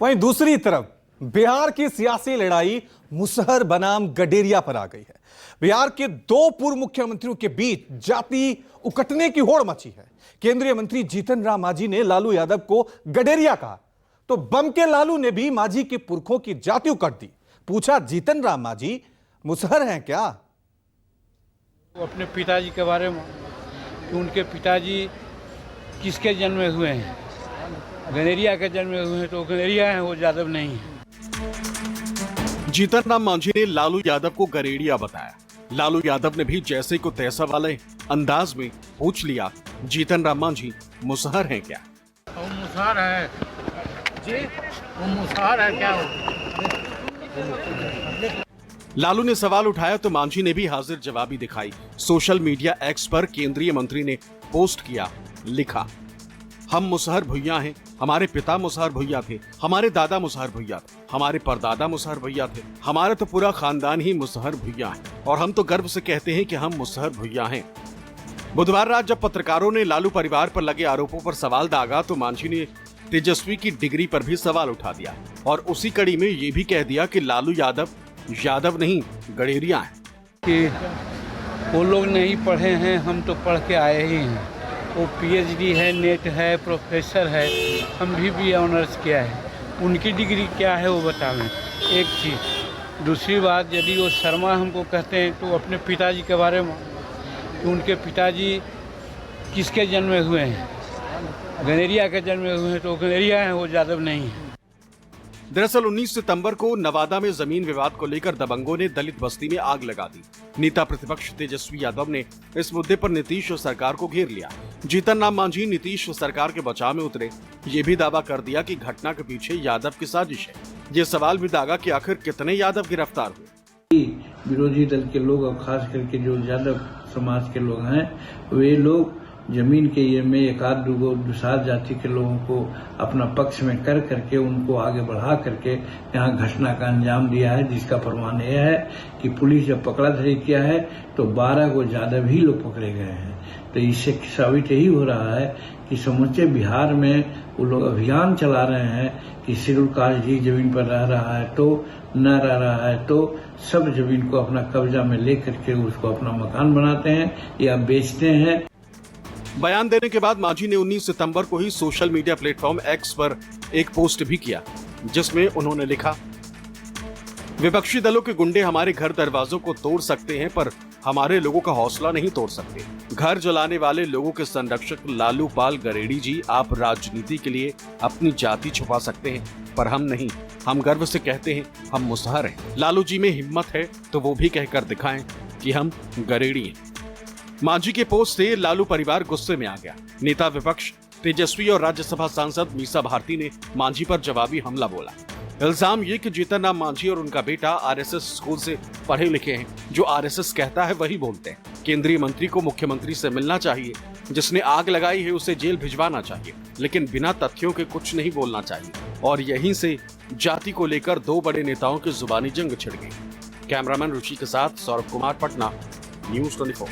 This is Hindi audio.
वहीं दूसरी तरफ बिहार की सियासी लड़ाई मुसहर बनाम गडेरिया पर आ गई है। बिहार के दो पूर्व मुख्यमंत्रियों के बीच जाति उकटने की होड़ मची है। केंद्रीय मंत्री जीतन राम मांझी ने लालू यादव को गडेरिया कहा तो बम के लालू ने भी मांझी के पुरखों की जाति उकट दी। पूछा, जीतन राम मांझी मुसहर हैं क्या? वो अपने पिताजी के बारे में कि उनके पिताजी किसके जन्मे हुए हैं, गनेरिया के जन्मे हुए हैं, तो गनेरिया हैं, वो यादव नहीं है। जीतन राम मांझी ने लालू यादव को गरेड़िया बताया। लालू यादव ने भी जैसे को तैसा वाले अंदाज में पूछ लिया, जीतन राम मांझी मुसहर हैं क्या? वो मुसहर है जी, वो मुसहर है क्या? लालू ने सवाल उठाया तो मांझी ने भी हाजिर जवाबी दिखाई। सोशल मीडिया एक्स पर केंद्रीय मंत्री ने पोस्ट किया, लिखा, हम मुसहर भुइया हैं, हमारे पिता मुसहर भुइया थे, हमारे दादा मुसहर भुइया थे, हमारे परदादा मुसहर भुइया थे, हमारा तो पूरा खानदान ही मुसहर भुइया है और हम तो गर्व से कहते हैं कि हम मुसहर भुइया हैं। बुधवार रात जब पत्रकारों ने लालू परिवार पर लगे आरोपों पर सवाल दागा तो मांझी ने तेजस्वी की डिग्री पर भी सवाल उठा दिया और उसी कड़ी में ये भी कह दिया कि लालू यादव नहीं गडेरिया है। कि वो लोग नहीं पढ़े हैं, हम तो पढ़ के आए ही हैं। वो पीएचडी है, नेट है, प्रोफेसर है, हम भी ऑनर्स किया है। उनकी डिग्री क्या है वो बतावें, एक चीज़। दूसरी बात, यदि वो शर्मा हमको कहते हैं तो अपने पिताजी के बारे में कि उनके पिताजी किसके जन्मे हुए हैं, गनेरिया के जन्मे हुए हैं, तो गनेरिया हैं, वो यादव नहीं है। दरअसल 19 सितंबर को नवादा में जमीन विवाद को लेकर दबंगों ने दलित बस्ती में आग लगा दी। नेता प्रतिपक्ष तेजस्वी यादव ने इस मुद्दे पर नीतीश सरकार को घेर लिया। जीतन राम मांझी नीतीश सरकार के बचाव में उतरे। ये भी दावा कर दिया कि घटना के पीछे यादव की साजिश है। ये सवाल भी दागा कि आखिर कितने यादव गिरफ्तार हुए। विरोधी दल के लोग और खास करके जो यादव समाज के लोग हैं, वे लोग जमीन के ये में एक आध दो दुसार जाति के लोगों को अपना पक्ष में कर करके उनको आगे बढ़ा करके यहाँ घटना का अंजाम दिया है, जिसका प्रमाण यह है कि पुलिस जब पकड़ा धरी किया है तो 12 को ज्यादा भी लोग पकड़े गए हैं। तो इससे साबित यही हो रहा है कि समूचे बिहार में वो लोग अभियान चला रहे हैं कि शेड्यूल कास्ट जी जमीन पर रह रहा है तो न रह रहा है तो सब जमीन को अपना कब्जा में लेकर के उसको अपना मकान बनाते हैं या बेचते हैं। बयान देने के बाद मांझी ने 19 सितंबर को ही सोशल मीडिया प्लेटफॉर्म एक्स पर एक पोस्ट भी किया, जिसमें उन्होंने लिखा, विपक्षी दलों के गुंडे हमारे घर दरवाजों को तोड़ सकते हैं पर हमारे लोगों का हौसला नहीं तोड़ सकते। घर जलाने वाले लोगों के संरक्षक लालू पाल गरेड़ी जी, आप राजनीति के लिए अपनी जाति छुपा सकते हैं पर हम नहीं। हम गर्व से कहते हैं हम मुसहर हैं। लालू जी में हिम्मत है तो वो भी कहकर दिखाएं कि हम गरेड़ी हैं। मांझी के पोस्ट से लालू परिवार गुस्से में आ गया। नेता विपक्ष तेजस्वी और राज्यसभा सांसद मीसा भारती ने मांझी पर जवाबी हमला बोला। इल्जाम ये कि जीतन राम मांझी और उनका बेटा आरएसएस स्कूल से पढ़े लिखे हैं, जो आरएसएस कहता है वही बोलते हैं। केंद्रीय मंत्री को मुख्यमंत्री से मिलना चाहिए, जिसने आग लगाई है उसे जेल भिजवाना चाहिए, लेकिन बिना तथ्यों के कुछ नहीं बोलना चाहिए। और यहीं से जाति को लेकर दो बड़े नेताओं की जुबानी जंग छिड़ गई। कैमरामैन रुचि के साथ सौरभ कुमार, पटना, न्यूज़ 24।